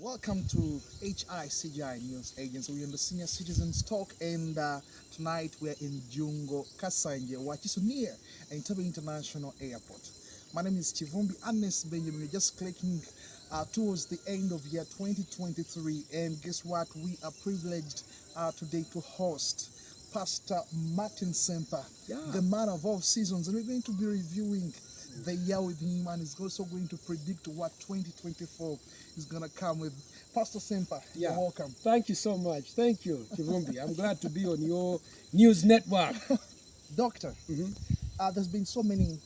Welcome to Hicgi News Agency. We're on the Senior Citizens Talk, and tonight we're in Jungo, Kasanje, which is near Entebbe International Airport. My name is Kivumbi Earnest Benjamin. We're just clicking towards the end of year 2023, and guess what? We are privileged today to host Pastor Martin Ssempa, the man of all seasons, and we're going to be reviewing the year with him, and he's also going to predict what 2024 is going to come with. Pastor Ssempa, you're welcome. Thank you so much. Thank you, Kivumbi. I'm glad to be on your news network. Doctor, there's been so many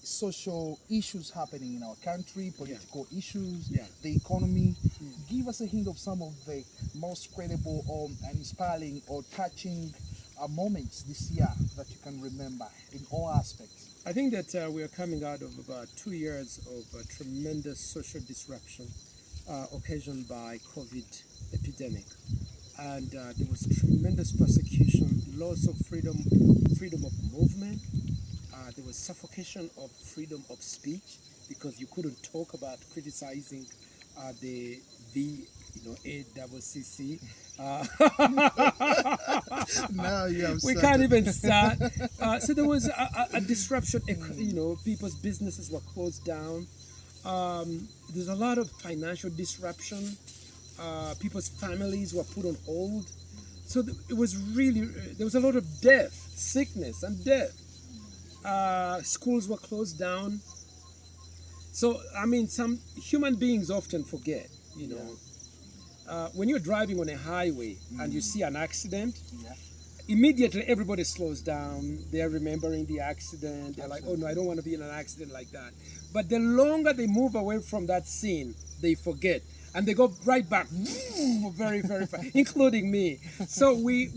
social issues happening in our country, political issues, the economy. Give us a hint of some of the most credible or inspiring or touching moments this year that you can remember in all aspects. I think that we are coming out of about 2 years of tremendous social disruption occasioned by COVID epidemic. And there was tremendous persecution, loss of freedom of movement. There was suffocation of freedom of speech because you couldn't talk about criticizing the ACCC. Now you we can't even start. So there was a disruption. People's businesses were closed down. There's a lot of financial disruption. People's families were put on hold. So it was really, there was a lot of death, sickness and death. Schools were closed down. So, I mean, some human beings often forget, when you're driving on a highway and you see an accident, immediately everybody slows down. They're remembering the accident. They're like, oh no, I don't want to be in an accident like that. But the longer they move away from that scene, they forget. And they go right back, very, very fast, including me. So we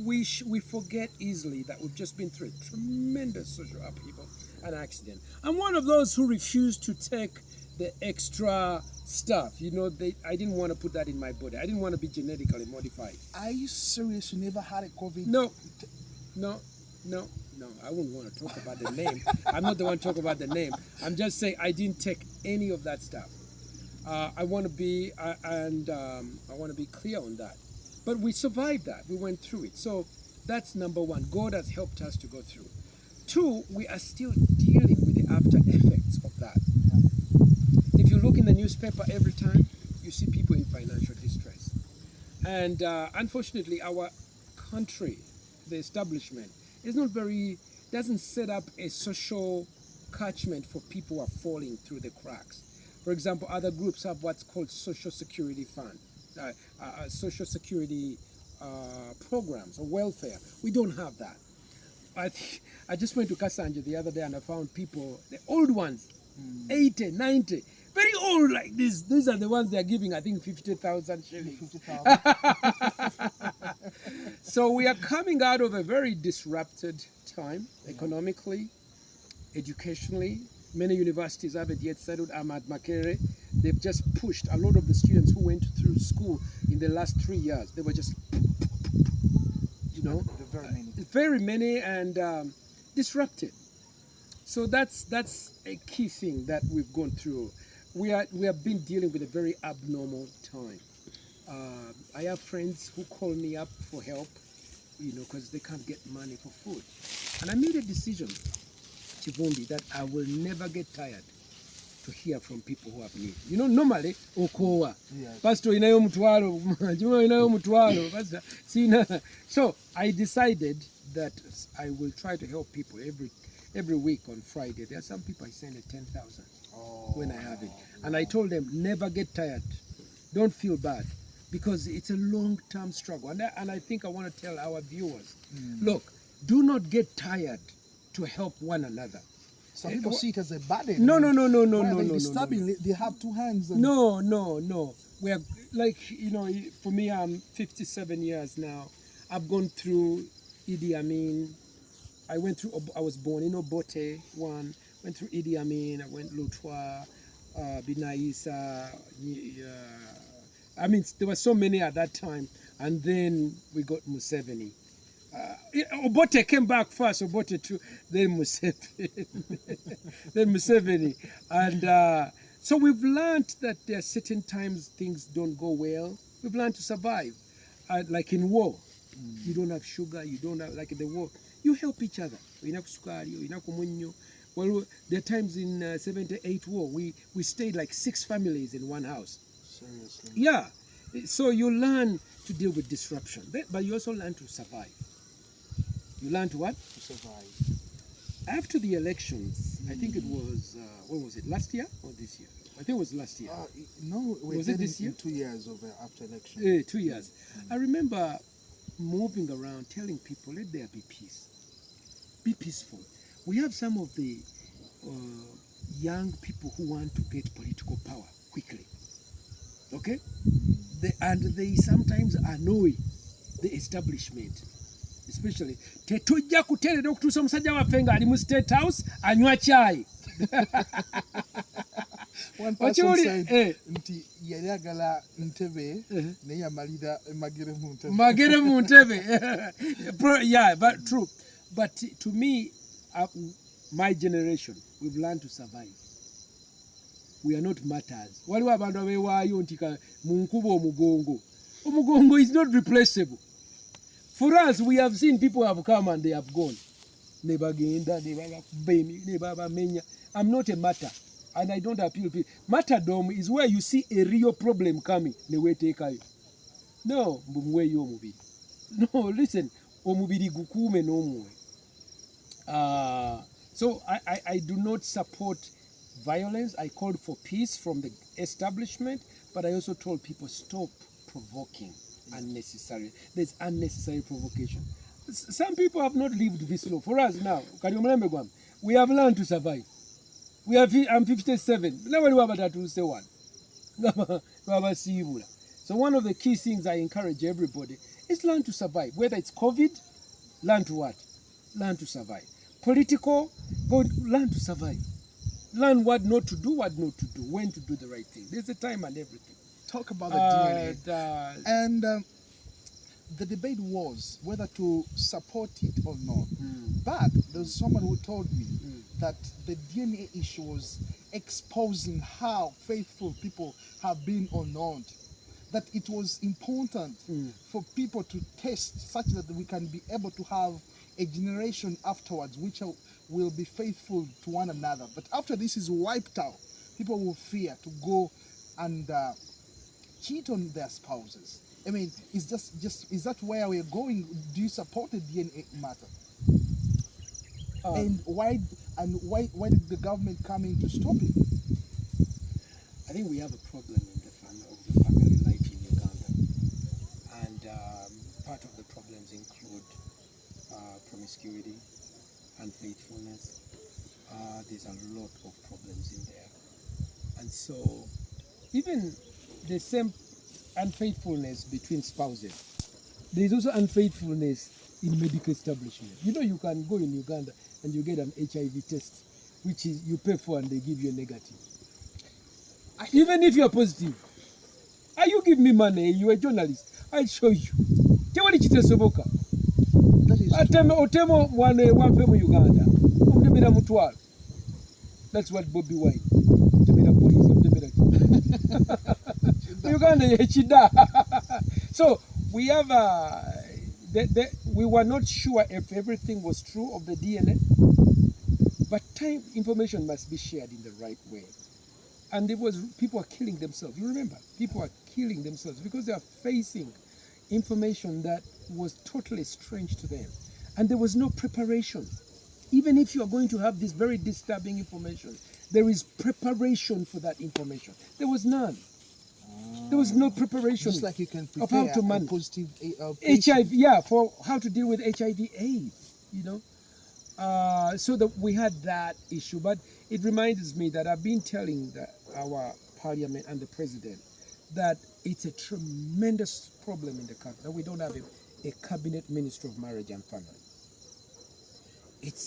forget easily that we've just been through a tremendous social upheaval, an accident. I'm one of those who refused to take the extra stuff. I didn't want to put that in my body. I didn't want to be genetically modified. Are you serious? You never had a COVID? No. I wouldn't want to talk about the name. I'm not the one to talk about the name. I'm just saying I didn't take any of that stuff. I want to be clear on that. But we survived that. We went through it. So that's number one. God has helped us to go through. Two, we are still dealing with the after effects of that. If you look in the newspaper every time, you see people in financial distress. And unfortunately, our country, the establishment, doesn't set up a social catchment for people who are falling through the cracks. For example, other groups have what's called social security fund, social security programs or welfare. We don't have that. I just went to Kasanje the other day and I found people, the old ones, 80, 90, very old like this. These are the ones they're giving, I think, 50,000 shillings. 50,000. So we are coming out of a very disrupted time, economically, educationally. Many universities haven't yet settled. I'm at Makerere. They've just pushed a lot of the students who went through school in the last 3 years. They were just, very many and disrupted. So that's a key thing that we've gone through. We have been dealing with a very abnormal time. I have friends who call me up for help, because they can't get money for food. And I made a decision, Kivumbi, that I will never get tired to hear from people who have need. Normally, okowa. Pastor, inayo mutwalo. Pastor, so I decided that I will try to help people every week on Friday. There are some people I send 10,000 when I have it. And I told them, never get tired. Don't feel bad. Because it's a long-term struggle. And I think I want to tell our viewers, look, do not get tired to help one another. Some people see it as a burden. No. They have two hands. And... No. We are like, for me, I'm 57 years now. I've gone through Idi Amin. I was born in Obote, one. Went through Idi Amin. I went Lutwa, Binaisa. There were so many at that time. And then we got Museveni. Obote came back first, Obote 2, then Museveni. And So we've learned that there are certain times things don't go well. We've learned to survive. Like in war, you don't have sugar, you don't have, like in the war, you help each other. Well, there are times in 78 war, we stayed like 6 families in one house. Seriously. Yeah. So you learn to deal with disruption, but you also learn to survive. You learn to what? To survive. After the elections, I think it was, when was it, last year or this year? I think it was last year. No, Was it this year? 2 years after election. 2 years. I remember moving around telling people, let there be peace. Be peaceful. We have some of the young people who want to get political power quickly. Okay? And they sometimes annoy the establishment. Especially, tetujja kuterera okutuusa omusajja waffe nga ali mu State House anywa chai. One person said, nti yali agala ntebe naye amalira magere mu ntebe. Magere mu ntebe. Yeah, but true. But to me, my generation, we've learned to survive. We are not martyrs. Waliwo abantu abeewaayo nti mu nkuba omugongo. Omugongo is not replaceable. For us, we have seen people have come and they have gone. I'm not a martyr, and I don't appeal to people. Martyrdom is where you see a real problem coming. No, listen. So I do not support violence. I called for peace from the establishment, but I also told people, stop provoking unnecessary. There's unnecessary provocation. Some people have not lived this long. For us now, we have learned to survive. I'm 57. So one of the key things I encourage everybody is learn to survive. Whether it's COVID, learn to what? Learn to survive. Political, learn to survive. Learn what not to do, what not to do, when to do the right thing. There's a time and everything. Talk about the DNA. And the debate was whether to support it or not. But there was someone who told me that the DNA issue was exposing how faithful people have been or not. That it was important for people to test such that we can be able to have a generation afterwards which will be faithful to one another. But after this is wiped out, people will fear to go and cheat on their spouses. I mean, is that where we're going? Do you support the DNA matter? And why did the government come in to stop it? I think we have a problem in the family life in Uganda, and part of the problems include promiscuity, unfaithfulness. There's a lot of problems in there, and so even the same unfaithfulness between spouses. There is also unfaithfulness in medical establishment. You know, you can go in Uganda and you get an HIV test, which is you pay for and they give you a negative. Even if you're positive, you give me money, you're a journalist, I'll show you. That is Uganda. That's what Bobby Wine. Uganda. So we have we were not sure if everything was true of the DNA, but information must be shared in the right way. And people are killing themselves. You remember, people are killing themselves because they are facing information that was totally strange to them, and there was no preparation. Even if you are going to have this very disturbing information, there is preparation for that information. There was none. There was no preparation. Just like you can prepare of how to manage positive HIV, for how to deal with HIV/AIDS. You know, so that we had that issue. But it reminds me that I've been telling our parliament and the president that it's a tremendous problem in the country that we don't have a cabinet minister of marriage and family.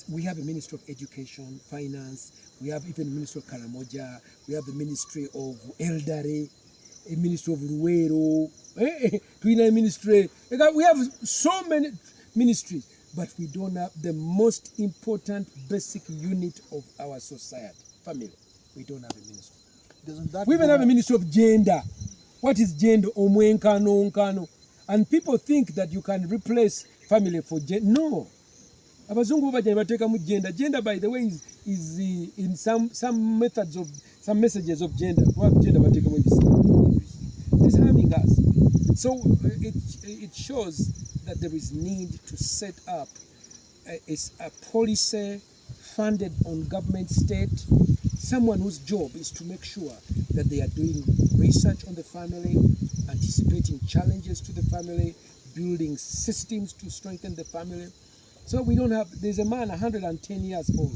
We have a Ministry of Education, Finance, we have even a Ministry of Karamoja, we have the Ministry of Eldare, a Ministry of Ruero, Ministry. We have so many ministries, but we don't have the most important basic unit of our society, family. We don't have a ministry. Doesn't that We even go- have a Ministry of Gender. What is gender? Omwenkano, nkano. And people think that you can replace family for gender. No. Abazungu bajja bateka mu gender. Gender, by the way, is in some methods of some messages of gender. What gender bateka mu ebisiga. It's harming us. So it shows that there is need to set up a policy funded on government state, someone whose job is to make sure that they are doing research on the family, anticipating challenges to the family, building systems to strengthen the family. So we don't have, there's a man 110 years old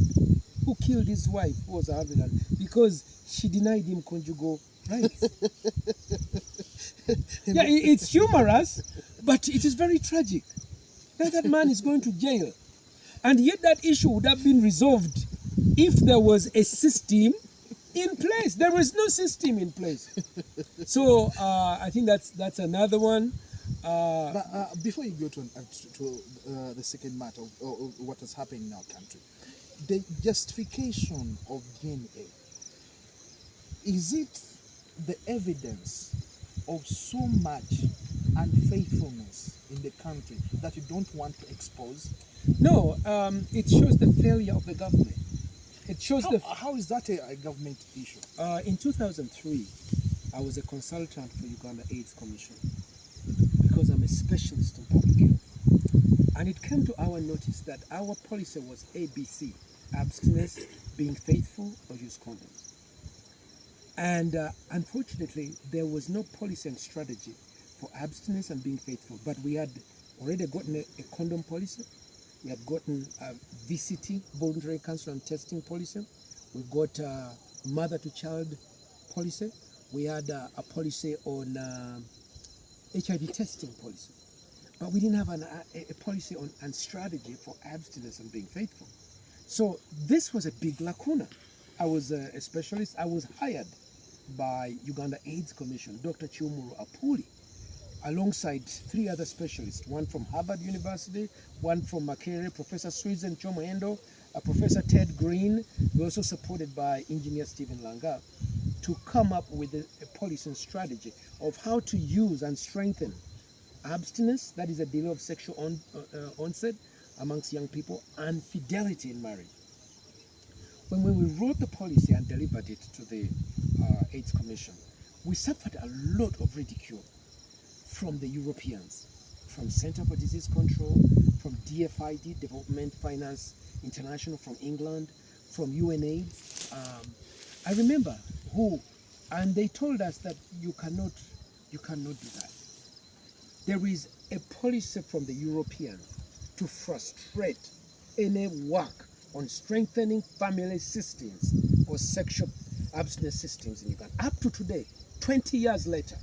who killed his wife who was 100 because she denied him conjugal rights. Yeah, it's humorous, but it is very tragic. That man is going to jail. And yet that issue would have been resolved if there was a system in place. There is no system in place. So I think that's another one. But before you go to the second matter of what is happening in our country, the justification of DNA, is it the evidence of so much unfaithfulness in the country that you don't want to expose? No, it shows the failure of the government. It shows how is that a government issue? In 2003, I was a consultant for Uganda AIDS Commission because I'm a specialist in public health. And it came to our notice that our policy was ABC, abstinence, being faithful, or use condoms. And unfortunately, there was no policy and strategy for abstinence and being faithful. But we had already gotten a condom policy. We had gotten a VCT, voluntary counseling and testing policy. We've got a mother-to-child policy. We had a policy on HIV testing policy. But we didn't have a policy on and strategy for abstinence and being faithful. So this was a big lacuna. I was a specialist. I was hired by Uganda AIDS Commission, Dr. Chiumuru Apuli, alongside 3 other specialists, one from Harvard University, one from Makerere, Professor Suizen Chomoendo, Professor Ted Green. We also supported by Engineer Stephen Langa to come up with a policy and strategy of how to use and strengthen abstinence, that is a delay of sexual onset amongst young people, and fidelity in marriage. When we wrote the policy and delivered it to the AIDS Commission, we suffered a lot of ridicule from the Europeans, from Center for Disease Control, from DFID, Development Finance International from England, from UNAIDS. I remember and they told us that you cannot do that. There is a policy from the Europeans to frustrate any work on strengthening family systems or sexual abstinence systems in Uganda. Up to today, 20 years later,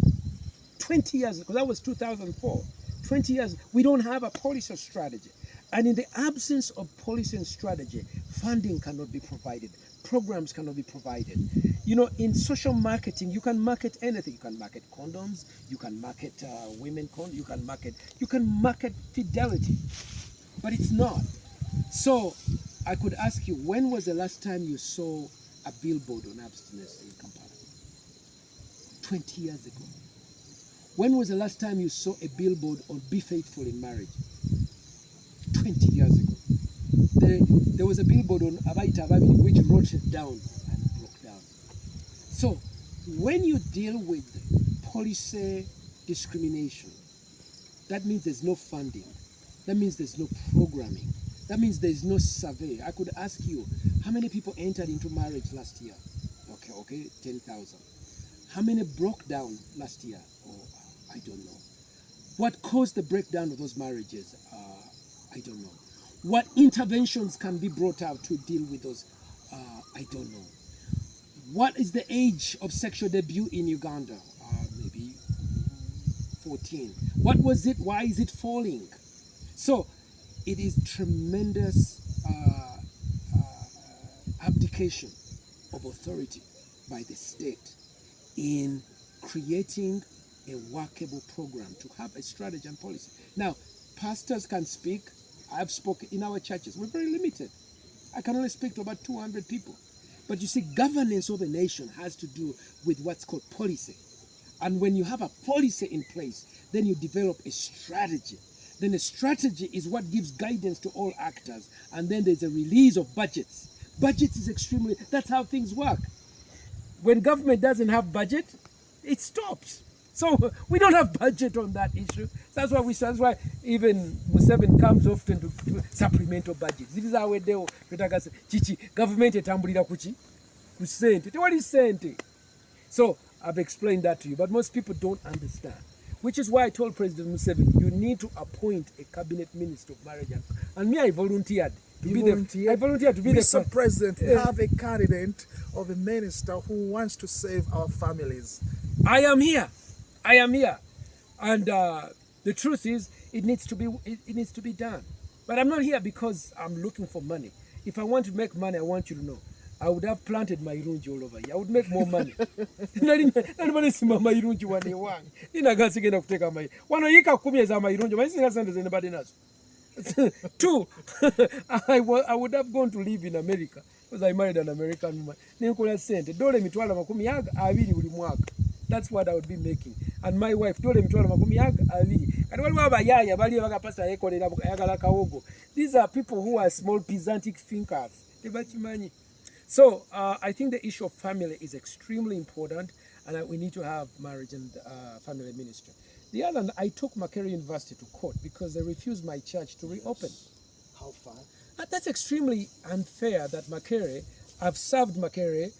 20 years, because that was 2004, 20 years, we don't have a policy or strategy. And in the absence of policy and strategy, funding cannot be provided, programs cannot be provided. You know, in social marketing, you can market anything. You can market condoms, you can market women condoms, you can market fidelity, but it's not. So I could ask you, when was the last time you saw a billboard on abstinence in Kampala? 20 years ago. When was the last time you saw a billboard on be faithful in marriage? 20 years ago. There was a billboard on Abaita Ababiri which wrote it down and broke down. So when you deal with policy discrimination, that means there's no funding. That means there's no programming. That means there's no survey. I could ask you, how many people entered into marriage last year? Okay, 10,000. How many broke down last year? Oh, I don't know. What caused the breakdown of those marriages? I don't know. What interventions can be brought out to deal with those? I don't know. What is the age of sexual debut in Uganda? Maybe 14. What was it? Why is it falling? So it is tremendous abdication of authority by the state in creating a workable program to have a strategy and policy. Now, pastors can speak. I've spoken in our churches. We're very limited. I can only speak to about 200 people. But you see, governance of a nation has to do with what's called policy. And when you have a policy in place, then you develop a strategy. Then a strategy is what gives guidance to all actors. And then there's a release of budgets. Budgets is extremely, that's how things work. When government doesn't have budget, it stops. So we don't have budget on that issue. That's why even Museveni comes often to supplemental budgets. This is how we do. Chichi government etambulira kuchi ku sente. Tewali sente. So I've explained that to you, but most people don't understand. Which is why I told President Museveni, you need to appoint a cabinet minister of marriage. And me, I volunteered. I volunteered to be Mr. President, we have a candidate of a minister who wants to save our families. I am here. And the truth is, it needs to be done. But I'm not here because I'm looking for money. If I want to make money, I want you to know, I would have planted my irunji all over here. I would make more money. Two, I would have gone to live in America because I married an American woman. That's what I would be making. And my wife told him, these are people who are small pedantic thinkers. So I think the issue of family is extremely important, and we need to have marriage and family ministry. The other, I took Makerere University to court because they refused my church to reopen. How far? That's extremely unfair that Makerere, I've served Makerere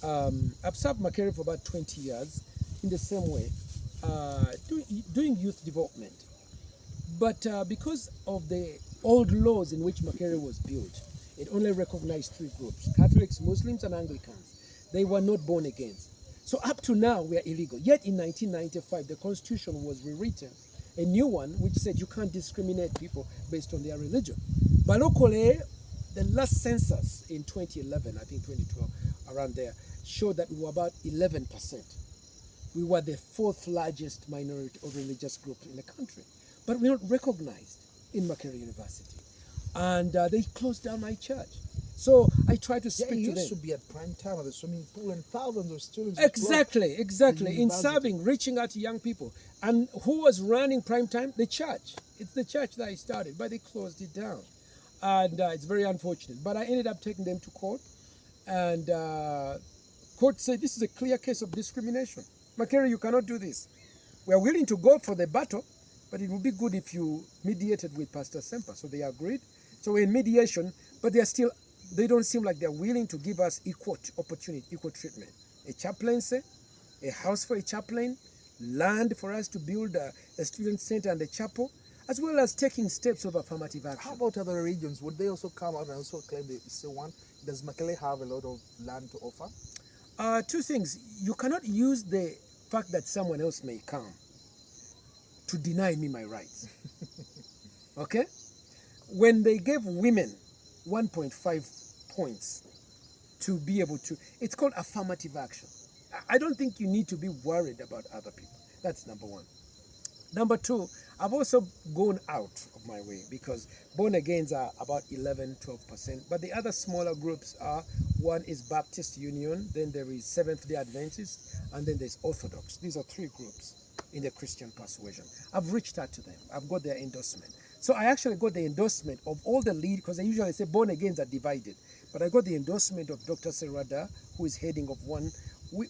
for about 20 years in the same way, doing youth development. But because of the old laws in which Makerere was built, it only recognized three groups: Catholics, Muslims, and Anglicans. They were not born again. So up to now, we are illegal. Yet in 1995, the Constitution was rewritten, a new one, which said you can't discriminate people based on their religion. But locally, the last census in 2011, I think 2012, around there, showed that we were about 11%. We were the fourth largest minority or religious group in the country. But we're not recognized in Makerere University. And they closed down my church. So I try to speak to them. It used to be at prime time at the swimming pool and thousands of students. Exactly. In serving, reaching out to young people. And who was running prime time? The church. It's the church that I started, but they closed it down. And it's very unfortunate. But I ended up taking them to court. And court said this is a clear case of discrimination. Makerere, you cannot do this. We are willing to go for the battle, but it would be good if you mediated with Pastor Ssempa. So they agreed. So we're in mediation, but they don't seem like they're willing to give us equal opportunity, equal treatment. A chaplaincy, a house for a chaplain, land for us to build a student center and a chapel, as well as taking steps of affirmative action. How about other regions? Would they also come out and also claim they still want? Does Makerere have a lot of land to offer? Two things. You cannot use the fact that someone else may come to deny me my rights. Okay? When they gave women 1.5 points to be able to, it's called affirmative action. I don't think you need to be worried about other people. That's number one. Number two, I've also gone out of my way because born agains are about 11, 12%. But the other smaller groups are, one is Baptist Union, then there is Seventh-day Adventist, and then there's Orthodox. These are three groups in the Christian persuasion. I've reached out to them. I've got their endorsement. So I actually got the endorsement of all the lead, because they usually say born agains are divided. But I got the endorsement of Dr. Serada, who is heading of one.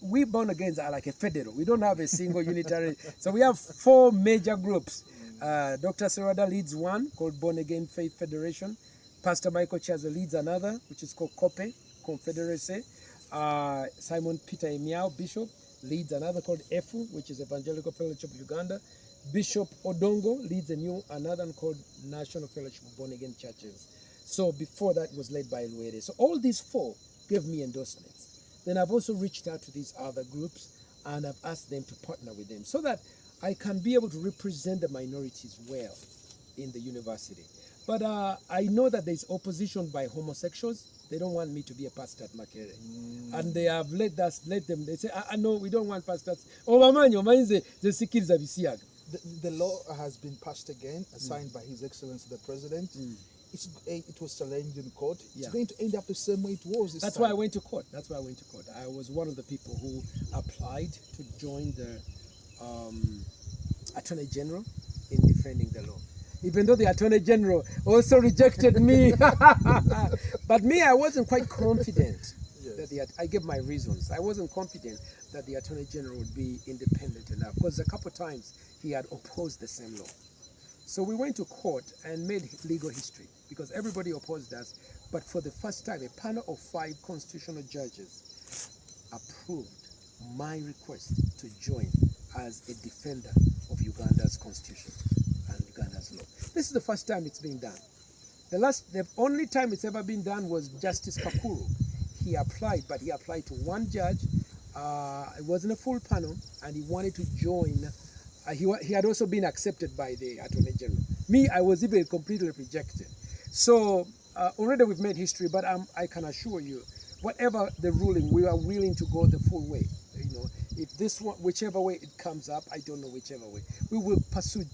We born agains are like a federal. We don't have a single unitary. So we have four major groups. Dr. Serada leads one called Born Again Faith Federation. Pastor Michael Chazo leads another, which is called COPE, Confederacy. Simon Peter Emiao, Bishop, leads another called EFU, which is Evangelical Fellowship of Uganda. Bishop Odongo leads another one called National Fellowship of Born Again Churches. So before that was led by Luere. So all these four gave me endorsements. Then I've also reached out to these other groups and I've asked them to partner with them so that I can be able to represent the minorities well in the university. But I know that there's opposition by homosexuals. They don't want me to be a pastor at Makerere. And they have let them, they say, no, we don't want pastors. The law has been passed again, signed by His Excellency the President. it was challenged in court. Yeah. It's going to end up the same way it was this That's time. why I went to court. I was one of the people who applied to join the Attorney General in defending the law. Even though the Attorney General also rejected me. But me, I wasn't quite confident. Yes. I gave my reasons. I wasn't confident that the Attorney General would be independent enough, because a couple of times he had opposed the same law. So we went to court and made legal history, because everybody opposed us. But for the first time, a panel of 5 constitutional judges approved my request to join as a defender of Uganda's constitution and Uganda's law. This is the first time it's been done. The only time it's ever been done was Justice Kakuru. He applied, but he applied to one judge. It wasn't a full panel, and he wanted to join. He had also been accepted by the Attorney General. Me, I was even completely rejected. So already we've made history, but I can assure you, whatever the ruling, we are willing to go the full way. You know, if this one, whichever way it comes up, I don't know whichever way, we will pursue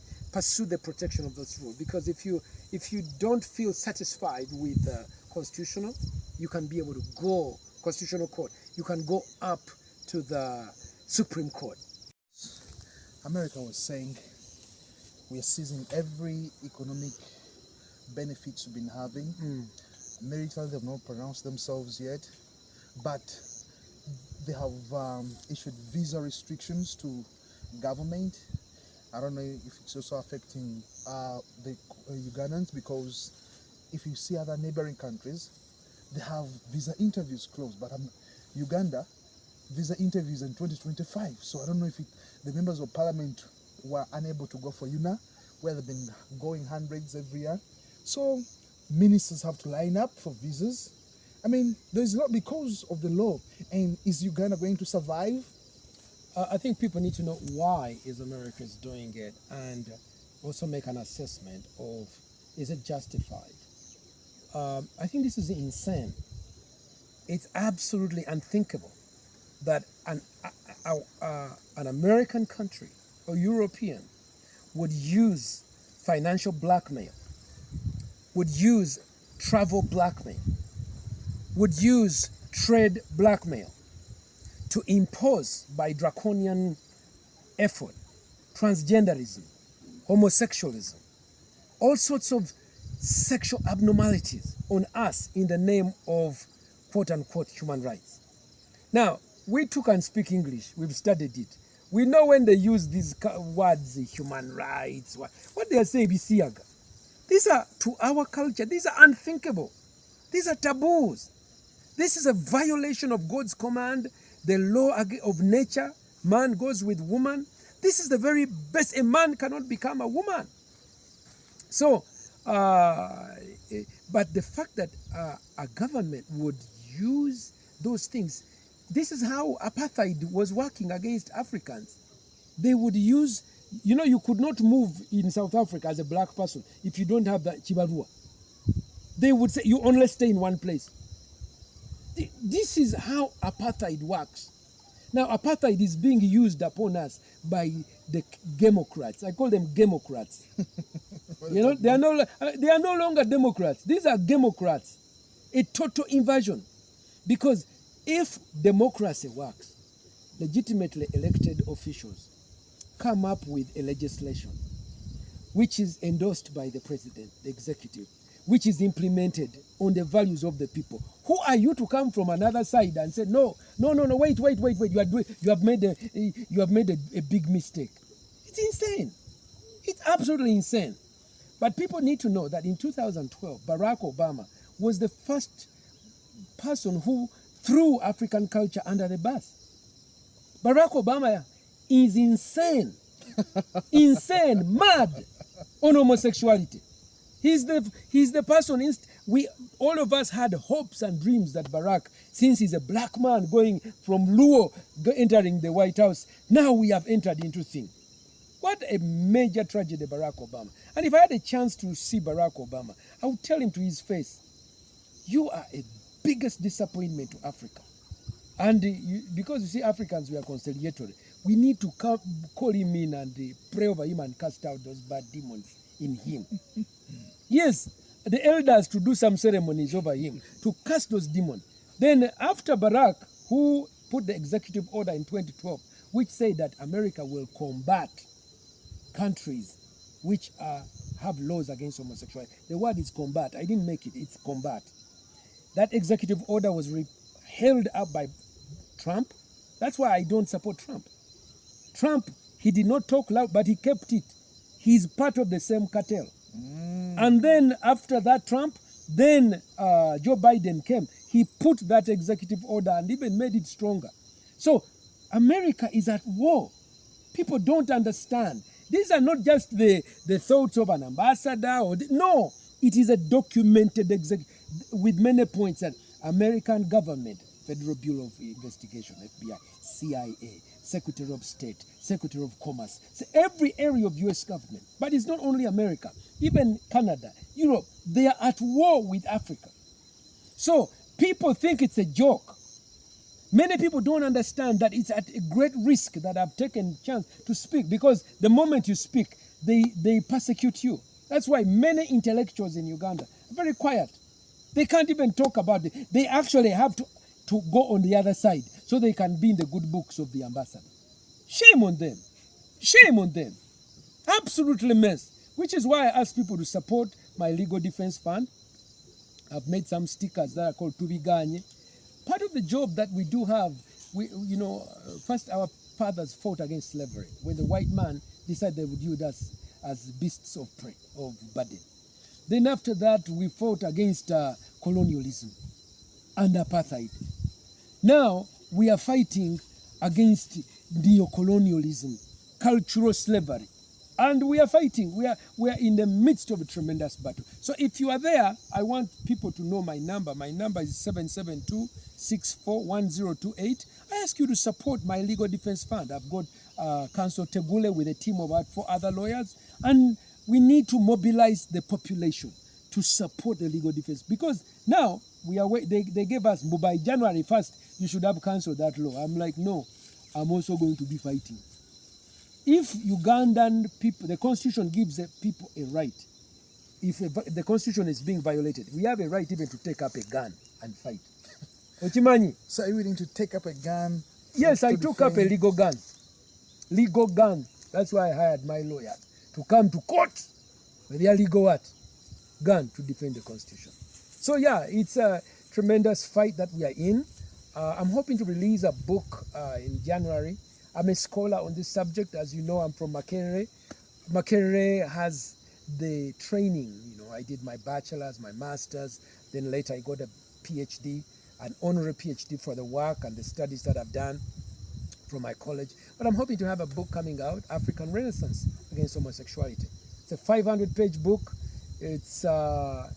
the protection of those rules. Because if you don't feel satisfied with constitutional, you can be able to go constitutional court. You can go up to the Supreme Court. America was saying we are seizing every economic benefits we've been having. Military, they have not pronounced themselves yet, but they have issued visa restrictions to government. I don't know if it's also affecting the Ugandans, because if you see other neighboring countries, they have visa interviews closed, but Uganda, visa interviews in 2025. So I don't know if the members of parliament were unable to go for UNA, where they've been going hundreds every year. So ministers have to line up for visas. I mean, there's a lot because of the law. And is Uganda going to survive? I think people need to know why is America is doing it, and also make an assessment of, is it justified? I think this is insane. It's absolutely unthinkable that an American country or European would use financial blackmail, would use travel blackmail, would use trade blackmail to impose by draconian effort transgenderism, homosexualism, all sorts of sexual abnormalities on us in the name of quote-unquote human rights. Now, we too can speak English. We've studied it. We know when they use these words, human rights, what they are saying, bisiaga. These are, to our culture, these are unthinkable. These are taboos. This is a violation of God's command, the law of nature. Man goes with woman. This is the very best. A man cannot become a woman. So, but the fact that a government would use those things, this is how apartheid was working against Africans. They would use, you could not move in South Africa as a black person if you don't have the chibarua. They would say, you only stay in one place. This is how apartheid works. Now, apartheid is being used upon us by the Democrats. I call them Democrats. They are no longer Democrats. These are Democrats. A total inversion. Because if democracy works, legitimately elected officials come up with a legislation which is endorsed by the president, the executive, which is implemented on the values of the people. Who are you to come from another side and say, no, wait, you have made a big mistake? It's insane. It's absolutely insane. But people need to know that in 2012, Barack Obama was the first person who threw African culture under the bus. Barack Obama is insane, mad on homosexuality. He's the person. All of us had hopes and dreams that Barack, since he's a black man going from Luo, entering the White House, now we have entered into things. What a major tragedy, Barack Obama. And if I had a chance to see Barack Obama, I would tell him to his face, you are a biggest disappointment to Africa. And because you see, Africans, we are conciliatory. We need to call him in and pray over him and cast out those bad demons in him. Yes, the elders to do some ceremonies over him to cast those demons. Then after Barack, who put the executive order in 2012, which said that America will combat countries which have laws against homosexuality. The word is combat. I didn't make it. It's combat. That executive order was held up by Trump. That's why I don't support Trump. Trump, he did not talk loud, but he kept it. He's part of the same cartel. And then after that Trump, then Joe Biden came. He put that executive order and even made it stronger. So America is at war. People don't understand. These are not just the thoughts of an ambassador. No, it is a documented with many points that American government, Federal Bureau of Investigation, FBI, CIA, Secretary of State, Secretary of Commerce, so every area of U.S. government. But it's not only America, even Canada, Europe, they are at war with Africa. So people think it's a joke. Many people don't understand that it's at a great risk that I've taken a chance to speak, because the moment you speak, they persecute you. That's why many intellectuals in Uganda are very quiet. They can't even talk about it. They actually have to go on the other side so they can be in the good books of the ambassador. Shame on them. Shame on them. Absolutely mess. Which is why I ask people to support my legal defense fund. I've made some stickers that are called Tubiganye. Part of the job that we do have, first our fathers fought against slavery when the white man decided they would use us as beasts of prey, of burden. Then after that, we fought against colonialism and apartheid. Now we are fighting against neo-colonialism, cultural slavery. And we are fighting. We are in the midst of a tremendous battle. So if you are there, I want people to know my number. My number is 772-641028. I ask you to support my legal defense fund. I've got Counsel Tegule with a team of about 4 other lawyers. And we need to mobilize the population to support the legal defense. Because now, they gave us, by January 1st, you should have canceled that law. I'm like, no, I'm also going to be fighting. If Ugandan people, the constitution gives the people a right. If the constitution is being violated, we have a right even to take up a gun and fight. Ochimanyi. So are you willing to take up a gun? Yes, I took up a legal gun. Legal gun. That's why I hired my lawyer to come to court with their legal what? Gun to defend the constitution. So yeah, it's a tremendous fight that we are in. I'm hoping to release a book in January. I'm a scholar on this subject. As you know, I'm from Makerere. Makerere has the training. I did my bachelor's, my master's, then later I got a PhD, an honorary PhD for the work and the studies that I've done from my college. But I'm hoping to have a book coming out, African Renaissance Against Homosexuality. It's a 500-page book. It's the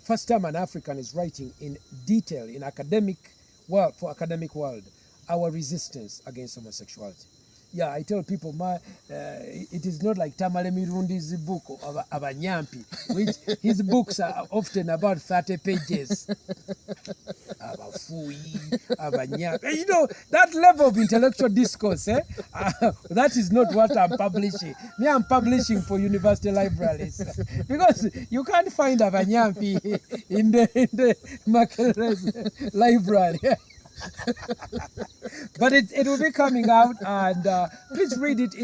first time an African is writing in detail in academic world, for academic world, our resistance against homosexuality. Yeah, I tell people, it is not like Tamale Mirundi's book of Abanyampi, which his books are often about 30 pages. Abafui, Abanyampi. That level of intellectual discourse, that is not what I'm publishing. Me, I'm publishing for university libraries. Because you can't find Abanyampi in the Makerere library. But it will be coming out, and please read it.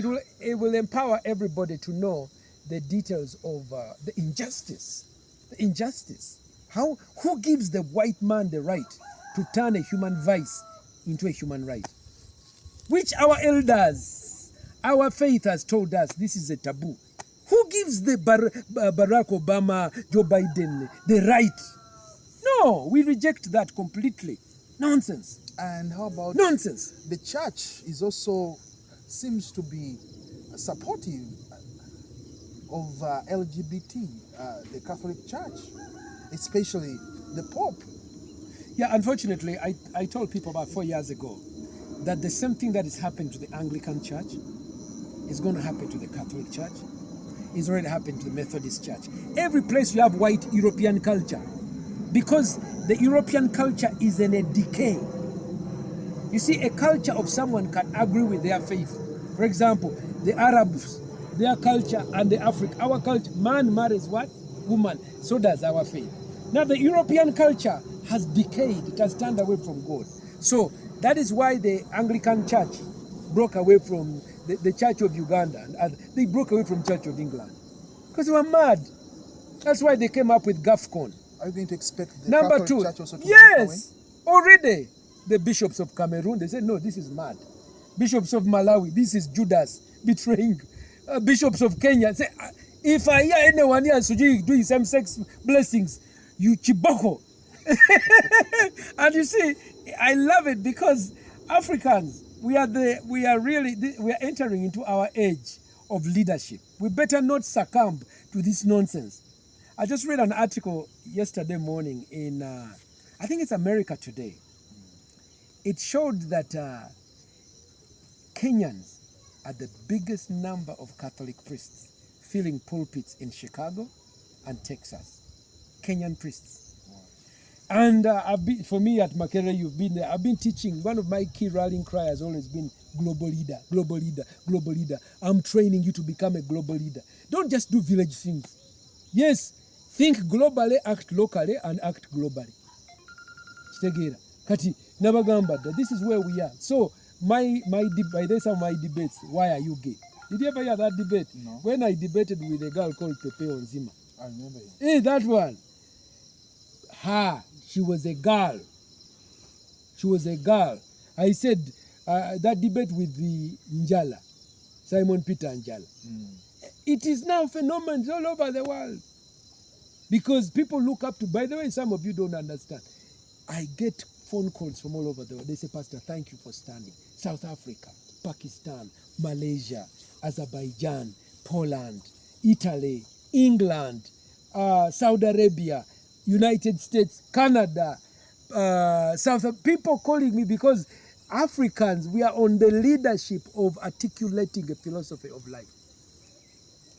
It will empower everybody to know the details of the injustice. The injustice. Who gives the white man the right to turn a human vice into a human right? Which our elders, our faith has told us this is a taboo. Who gives the Barack Obama, Joe Biden the right? No, we reject that completely. Nonsense. And how about nonsense? The church is also seems to be supportive of LGBT, the Catholic Church, especially the Pope. Yeah, unfortunately, I told people about 4 years ago that the same thing that is happening to the Anglican Church is going to happen to the Catholic Church. It's already happened to the Methodist Church. Every place you have white European culture, because the European culture is in a decay. You see, a culture of someone can agree with their faith. For example, the Arabs, their culture, and the African, our culture, man marries what? woman, so does our faith. Now the European culture has decayed, it has turned away from God. So that is why the Anglican Church broke away from the Church of Uganda, and they broke away from Church of England. Because they were mad. That's why they came up with GAFCON. Are you going to expect the Number Catholic two, Church also to break yes, already the bishops of Cameroon, they said, no, this is mad. Bishops of Malawi, this is Judas betraying. Bishops of Kenya say, if I hear anyone here doing same-sex blessings, you chiboko. And you see, I love it because Africans, we are entering into our age of leadership. We better not succumb to this nonsense. I just read an article yesterday morning in, I think it's America Today. It showed that Kenyans are the biggest number of Catholic priests filling pulpits in Chicago and Texas. Kenyan priests. And for me at Makerere, you've been there. I've been teaching. One of my key rallying cry has always been global leader, global leader, global leader. I'm training you to become a global leader. Don't just do village things. Yes, think globally, act locally, and act globally. Stegera. Kati, nabagamba, this is where we are. So, by this are my debates. Why are you gay? Did you ever hear that debate? No. When I debated with a girl called Pepe Onzima. I remember you. Hey, that one. She was a girl. She was a girl. I said that debate with the Njala, Simon Peter Njala. It is now phenomenal all over the world. Because people look up to, by the way, some of you don't understand. I get phone calls from all over the world. They say, Pastor, thank you for standing. South Africa, Pakistan, Malaysia, Azerbaijan, Poland, Italy, England, Saudi Arabia, United States, Canada, people calling me because Africans, we are on the leadership of articulating a philosophy of life.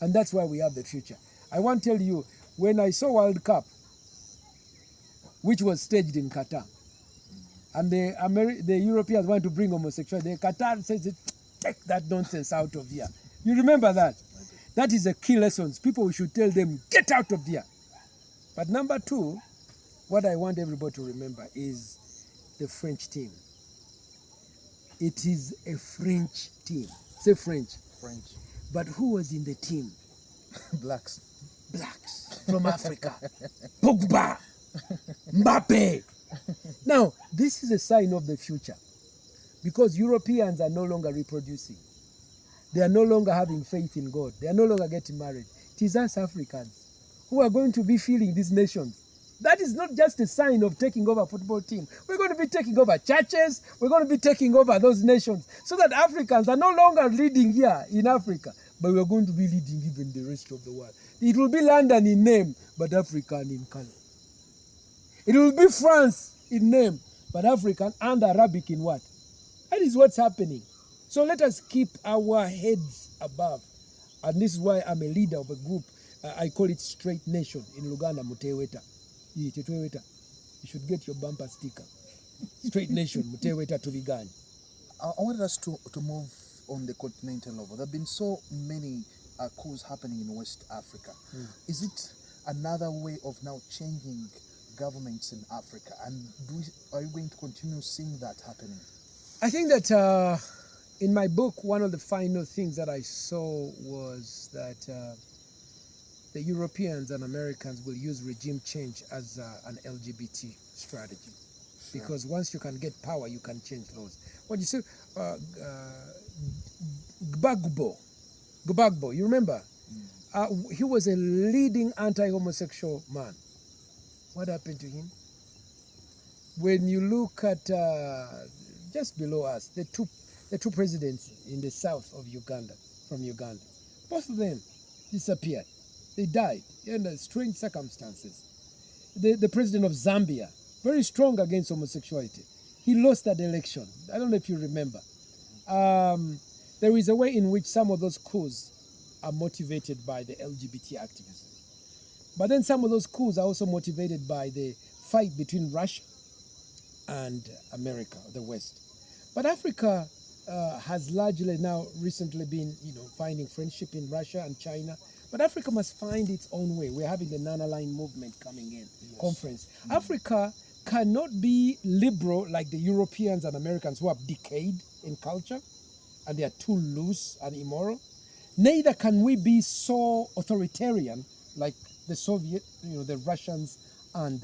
And that's why we have the future. I want to tell you, when I saw World Cup, which was staged in Qatar, and the Europeans want to bring homosexuality, Qatar says, take that nonsense out of here. You remember that? That is a key lesson. People should tell them, get out of here. But number two, what I want everybody to remember is the French team. It is a French team. Say French. French. But who was in the team? Blacks. Blacks from Africa. Pogba. Mbappe. Now, this is a sign of the future. Because Europeans are no longer reproducing. They are no longer having faith in God. They are no longer getting married. It is us Africans who are going to be filling these nations. That is not just a sign of taking over a football team. We're going to be taking over churches. We're going to be taking over those nations so that Africans are no longer leading here in Africa, but we're going to be leading even the rest of the world. It will be London in name, but African in color. It will be France in name, but African and Arabic in what? That is what's happening. So let us keep our heads above. And this is why I'm a leader of a group. I call it Straight Nation in Uganda, Muteweta. You should get your bumper sticker. Straight Nation, Muteweta to Vigani. I wanted us to move on the continental level. There have been so many coups happening in West Africa. Is it another way of now changing governments in Africa? And are you going to continue seeing that happening? I think that in my book, one of the final things that I saw was that the Europeans and Americans will use regime change as an LGBT strategy. Sure. Because once you can get power, you can change laws. What you say, Gbagbo, you remember? He was a leading anti-homosexual man. What happened to him? When you look at just below us, the two presidents in the south of Uganda, from Uganda, both of them disappeared. They died under strange circumstances. The president of Zambia, very strong against homosexuality. He lost that election. I don't know if you remember. There is a way in which some of those coups are motivated by the LGBT activism. But then some of those coups are also motivated by the fight between Russia and America, the West. But Africa, has largely now recently been, finding friendship in Russia and China. But Africa must find its own way. We're having the Nana-Line movement coming in, conference. Africa cannot be liberal like the Europeans and Americans who have decayed in culture, and they are too loose and immoral. Neither can we be so authoritarian like the Soviet, the Russians and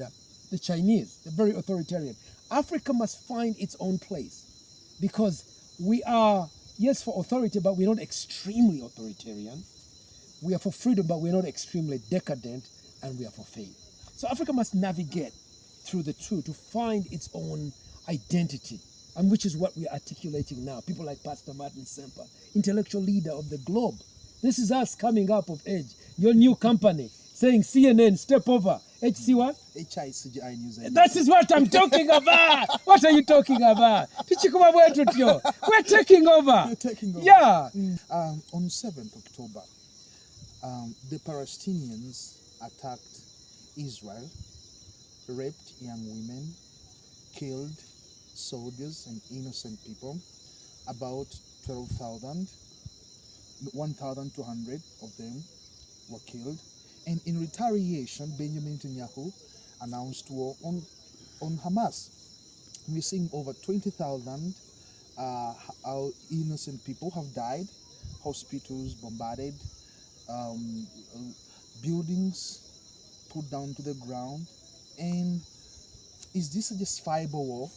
the Chinese. They're very authoritarian. Africa must find its own place, because we are, yes, for authority, but we're not extremely authoritarian. We are for freedom, but we're not extremely decadent, and we are for faith. So Africa must navigate through the two to find its own identity, and which is what we're articulating now. People like Pastor Martin Ssempa, intellectual leader of the globe. This is us coming up of age. Your new company saying CNN, step over. HC what? Hicgi News Agency. That is what I'm talking about. What are you talking about? We're taking over. You're taking over. Yeah. On 7th October, the Palestinians attacked Israel, raped young women, killed soldiers and innocent people. About 1,200 of them were killed. And in retaliation, Benjamin Netanyahu announced war on Hamas. We're seeing over 20,000 our innocent people have died, hospitals bombarded, buildings put down to the ground. And is this a justifiable war?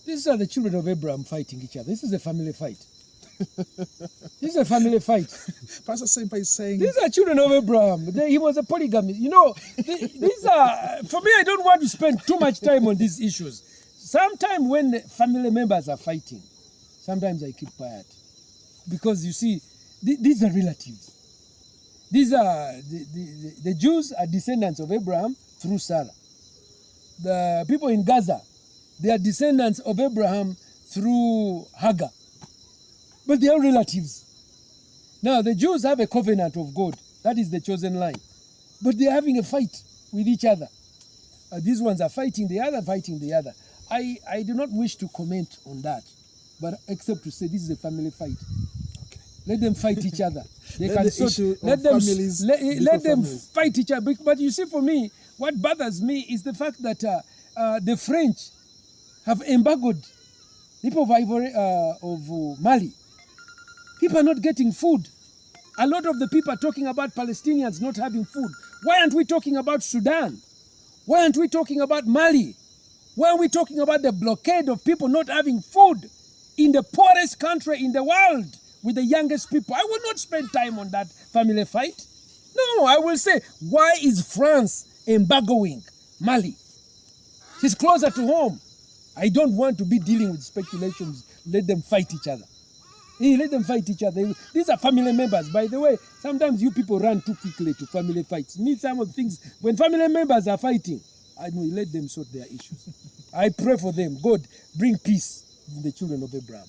These are the children of Abraham fighting each other. This is a family fight. This is a family fight. Pastor Ssempa is saying these are children of Abraham. He was a polygamist. These are, for me, I don't want to spend too much time on these issues. Sometimes when family members are fighting, sometimes I keep quiet. Because you see, these are relatives. These are, the Jews are descendants of Abraham through Sarah. The people in Gaza, they are descendants of Abraham through Hagar. But they are relatives. Now, the Jews have a covenant of God. That is the chosen line. But they are having a fight with each other. These ones are fighting the other, fighting the other. I do not wish to comment on that, but except to say this is a family fight. Okay. Let them fight each other. They let them fight each other. But you see, for me, what bothers me is the fact that the French have embargoed people of Mali. People are not getting food. A lot of the people are talking about Palestinians not having food. Why aren't we talking about Sudan? Why aren't we talking about Mali? Why are we talking about the blockade of people not having food in the poorest country in the world with the youngest people? I will not spend time on that family fight. No, I will say, why is France embargoing Mali? It's closer to home. I don't want to be dealing with speculations. Let them fight each other. Let them fight each other. These are family members. By the way, sometimes you people run too quickly to family fights. Me, some of the things, when family members are fighting, I know, let them sort their issues. I pray for them. God, bring peace in the children of Abraham.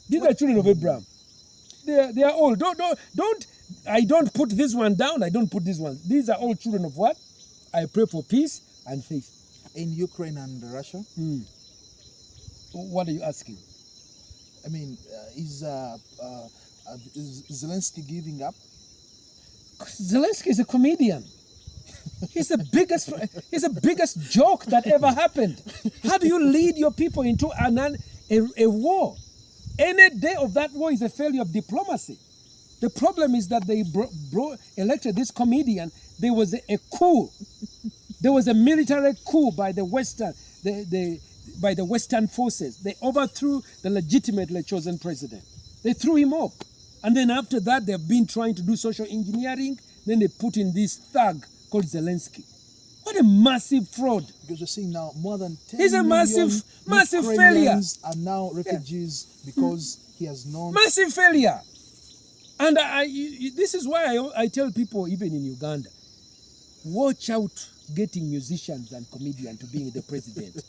These are children of Abraham. They are all. I don't put this one down. I don't put this one. These are all children of what? I pray for peace and faith. In Ukraine and Russia? What are you asking? I mean, is Zelensky giving up? Zelensky is a comedian. He's the biggest joke that ever happened. How do you lead your people into a war? Any day of that war is a failure of diplomacy. The problem is that they elected this comedian. There was a coup. There was a military coup by the Western forces. They overthrew the legitimately chosen president. They threw him off. And then after that, they've been trying to do social engineering. Then they put in this thug called Zelensky. What a massive fraud. Because you're seeing now more than 10 He's a massive failure. Are now refugees because he has known. Massive failure. And this is why I tell people, even in Uganda, watch out getting musicians and comedians to being the president.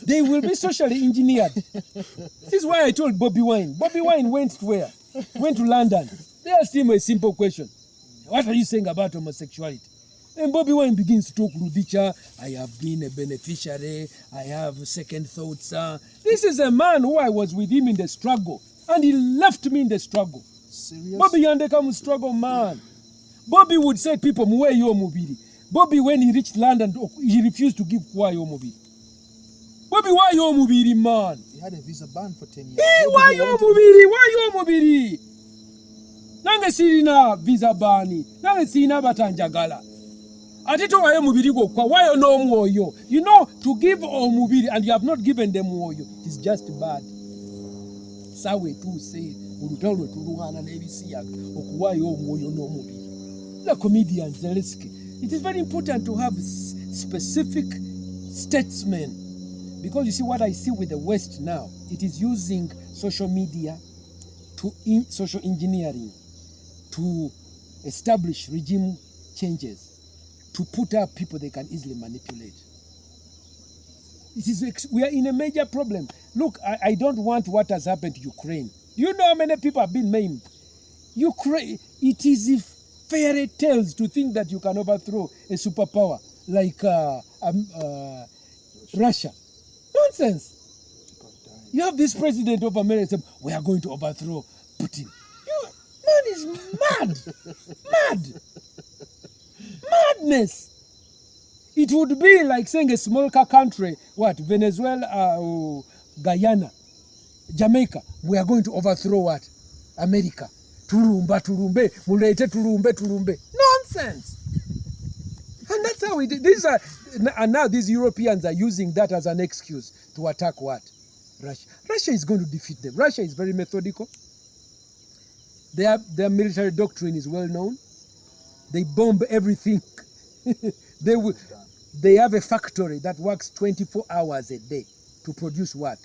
They will be socially engineered. This is why I told Bobby Wine. Bobby Wine went where? Went to London. They asked him a simple question. What are you saying about homosexuality? And Bobby Wine begins to talk Ludicha. I have been a beneficiary. I have second thoughts. This is a man who I was with him in the struggle. And he left me in the struggle. Serious? Bobby Yandeka struggle man. Bobby would say people, Muwe yo mubiri. Bobby, when he reached London, he refused to give Kwa yo mubiri. Bobby, why yo mubiri, man? He had a visa ban for 10 years. Hey, why yo mubiri? Why yo mubiri? Nange sirina visa bani. Nange sirina batanjagala. Atito wayo mubiri go kwa wayo no mwoyo. You know, to give omubiri and you have not given them mwoyo, it's just bad. Sawe tu say, urutalo turuhana nebisi yak okuwayo mwoyo no mubiri. The comedian Zelensky. It is very important to have specific statesmen, because you see what I see with the West now. It is using social media to social engineering to establish regime changes, to put up people they can easily manipulate. We are in a major problem. Look, I don't want what has happened to Ukraine. Do you know how many people have been maimed? Ukraine, it is fairy tales to think that you can overthrow a superpower like Russia. Nonsense. You have this president of America, we are going to overthrow Putin. Man is mad. Mad. Madness. It would be like saying a small country, Venezuela, Guyana, Jamaica, we are going to overthrow what? America. Turumbe, mulete turumbe. Nonsense. And that's how and now these Europeans are using that as an excuse to attack what? Russia. Russia is going to defeat them. Russia is very methodical. Their military doctrine is well known. They bomb everything. They have a factory that works 24 hours a day to produce what?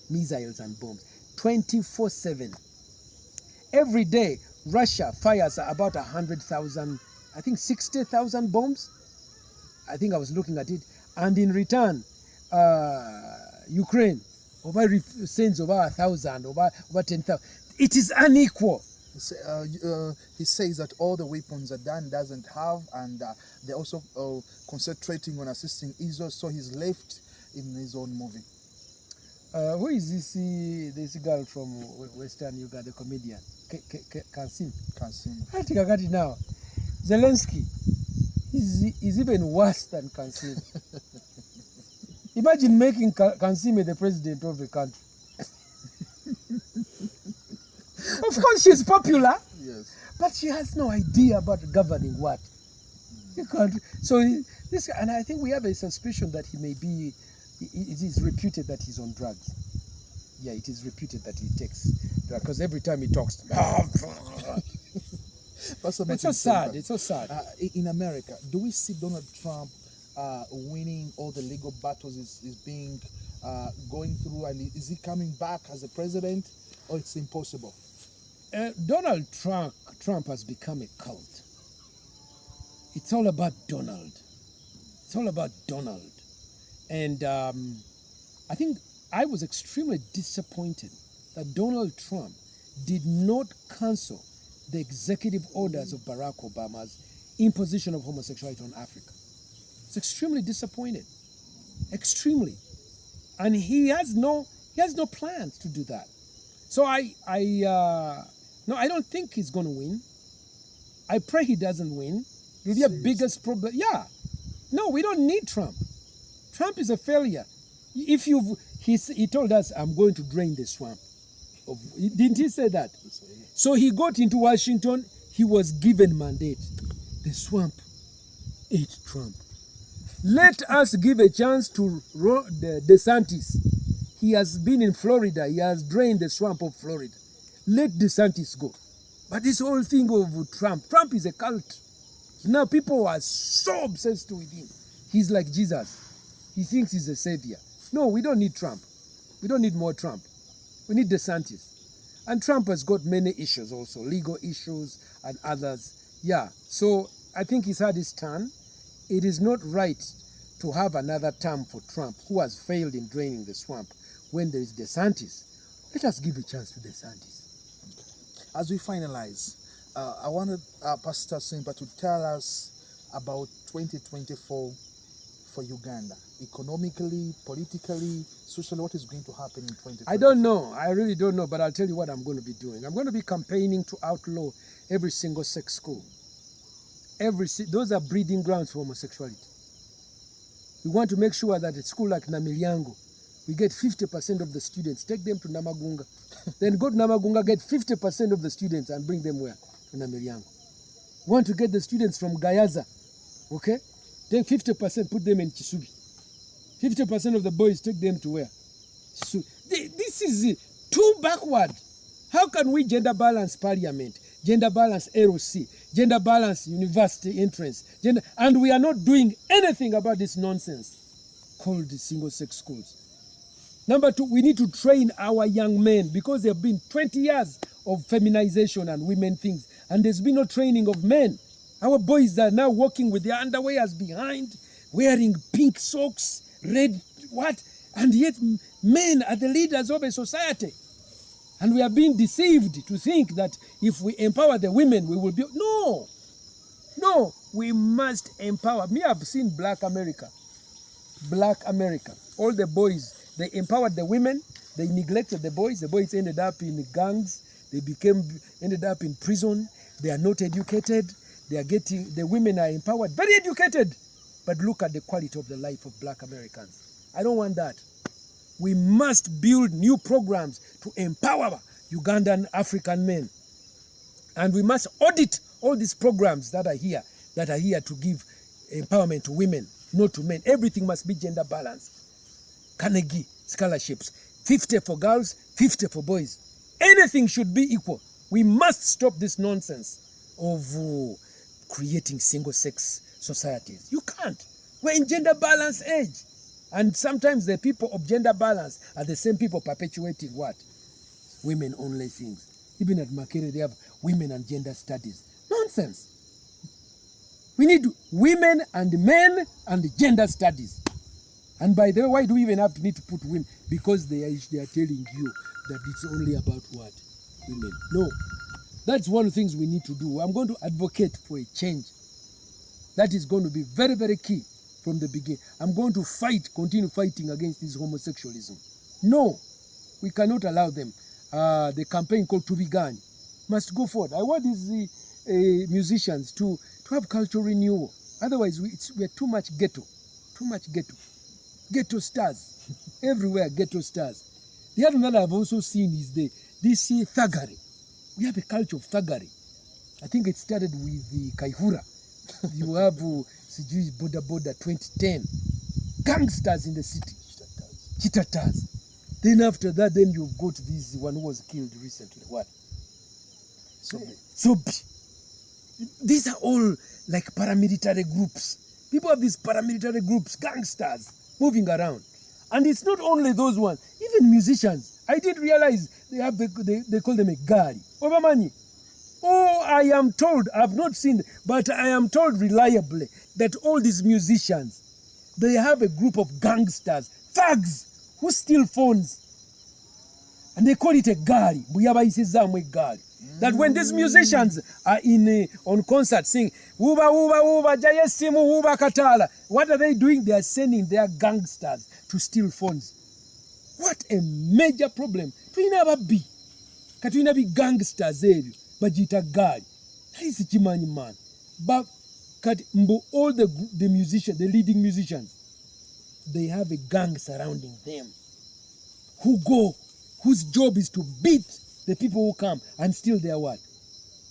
Missiles and bombs. 24/7. Every day, Russia fires about 100,000, I think 60,000 bombs. I think I was looking at it. And in return, Ukraine sends over 1,000, over 10,000. It is unequal. He says that all the weapons that Dan doesn't have, and they're also concentrating on assisting Israel, so he's left in his own movie. Who is this girl from Western Uganda, the comedian? Kansim. I think I got it now. Zelensky is even worse than Kansim. Imagine making Kansim the president of the country. Of course, she's popular, yes, but she has no idea about governing what. You can't. So this, and I think we have a suspicion that he may be. It is reputed that he's on drugs. Yeah, it is reputed that he takes drugs because every time he talks, it's so sad. It's so sad. In America, do we see Donald Trump winning all the legal battles is being going through, and is he coming back as a president, or it's impossible? Donald Trump has become a cult. It's all about Donald. It's all about Donald. And I think I was extremely disappointed that Donald Trump did not cancel the executive orders of Barack Obama's imposition of homosexuality on Africa. It's extremely disappointed. Extremely. And he has no plans to do that. So no, I don't think he's going to win. I pray he doesn't win. It'll be a biggest problem. Yeah. No, we don't need Trump. Trump is a failure. He told us, I'm going to drain the swamp. Didn't he say that? So he got into Washington. He was given mandate. The swamp ate Trump. Let us give a chance to DeSantis. He has been in Florida. He has drained the swamp of Florida. Let DeSantis go. But this whole thing of Trump is a cult. Now people are so obsessed with him. He's like Jesus. He thinks he's a savior. No, we don't need Trump. We don't need more Trump. We need DeSantis. And Trump has got many issues also, legal issues and others. Yeah, so I think he's had his turn. It is not right to have another term for Trump, who has failed in draining the swamp, when there is DeSantis. Let us give a chance to DeSantis. As we finalize, I wanted Pastor Ssempa to tell us about 2024 for Uganda? Economically, politically, socially, what is going to happen in 2024? I don't know. I really don't know, but I'll tell you what I'm going to be doing. I'm going to be campaigning to outlaw every single sex school. Those are breeding grounds for homosexuality. We want to make sure that at school like Namilyango, we get 50% of the students, take them to Namagunga. Then go to Namagunga, get 50% of the students and bring them where? To Namilyango. We want to get the students from Gayaza, okay? Take 50%, put them in Chisubi. 50% of the boys, take them to where? Chisubi. This is too backward. How can we gender balance parliament, gender balance LOC, gender balance university entrance, and we are not doing anything about this nonsense called single-sex schools? Number two, we need to train our young men because there have been 20 years of feminization and women things, and there's been no training of men. Our boys are now walking with their underwears behind, wearing pink socks, red what, and yet men are the leaders of a society. And we are being deceived to think that if we empower the women, we will be... No, we must empower. Me, I've seen Black America. All the boys, they empowered the women, they neglected the boys. The boys ended up in gangs, ended up in prison. They are not educated. The women are empowered, very educated. But look at the quality of the life of Black Americans. I don't want that. We must build new programs to empower Ugandan African men. And we must audit all these programs that are here to give empowerment to women, not to men. Everything must be gender balanced. Carnegie scholarships, 50 for girls, 50 for boys. Anything should be equal. We must stop this nonsense of creating single-sex societies. You can't. We're in gender balance age. And sometimes the people of gender balance are the same people perpetuating what? Women-only things. Even at Makerere, they have women and gender studies. Nonsense. We need women and men and gender studies. And by the way, why do we even need to put women? Because they are telling you that it's only about what? Women. No. That's one of the things we need to do. I'm going to advocate for a change. That is going to be very, very key from the beginning. I'm going to continue fighting against this homosexualism. No, we cannot allow them. The campaign called Tubigani must go forward. I want these musicians to have cultural renewal. Otherwise, we're too much ghetto. Ghetto stars. Everywhere, ghetto stars. The other one that I've also seen is this thuggery. We have a culture of thuggery. I think it started with the Kaihura. You have Boda 2010. Gangsters in the city. Chitatas. Then after that, then you've got this one who was killed recently. What? Sobi. These are all like paramilitary groups. People have these paramilitary groups, gangsters, moving around. And it's not only those ones, even musicians. I did realize they call them a gari. Obamani. Oh, I am told, I've not seen, but I am told reliably that all these musicians, they have a group of gangsters, thugs, who steal phones. And they call it a gari. That when these musicians are on concert singing, Uba, Uba, Uba, Jayesimu, Uba, Katala, what are they doing? They are sending their gangsters to steal phones. What a major problem. Twina be. Katwina be gangsters eri. Bajita gari. That is Chimani man. But all the musicians, the leading musicians, they have a gang surrounding them. Whose job is to beat the people who come and steal their what?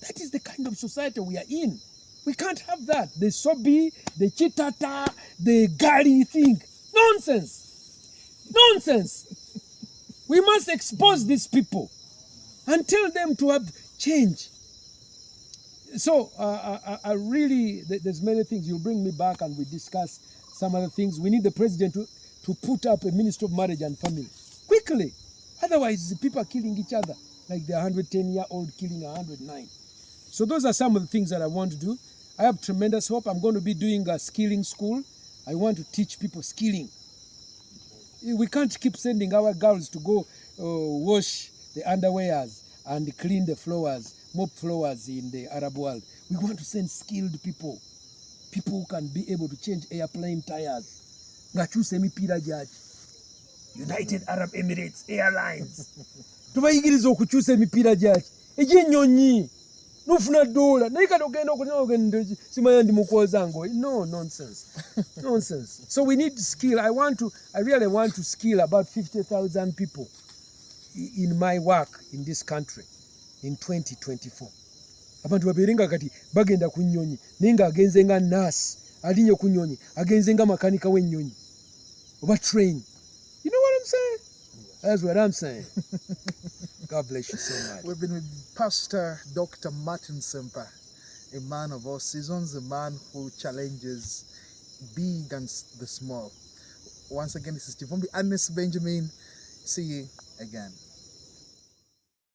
That is the kind of society we are in. We can't have that. The sobi, the chitata, the gari thing. Nonsense. We must expose these people and tell them to have change. So I really, there's many things. You'll bring me back and we discuss some other things. We need the president to put up a Ministry of Marriage and Family quickly. Otherwise, people are killing each other, like the 110-year-old killing 109. So those are some of the things that I want to do. I have tremendous hope. I'm going to be doing a skilling school. I want to teach people skilling. We can't keep sending our girls to go wash the underwears and clean the floors, mop floors in the Arab world. We want to send skilled people. people who can be able to change airplane tires. Ngakyusa emipiira gyaki. United Arab Emirates Airlines. Tubayigiriza okukyusa emipiira gyaki. Egy'ennyonyi. Nofuna $1. Naye kati ogenda simanya ndi mukwoza ngoyi. No, nonsense. Nonsense. So we need skill. I really want to skill about 50,000 people in my work in this country in 2024. Abantu babeerenga kati bagenda ku nnyonyi naye ng'agenze nga nurse alinye ku nnyonyi agenze nga makanika w'ennyonyi oba train. You know what I'm saying? That's what I'm saying. God bless you so much. We've been with Pastor Dr. Martin Ssempa, a man of all seasons, a man who challenges big and the small. Once again, this is Kivumbi Earnest Benjamin. See you again.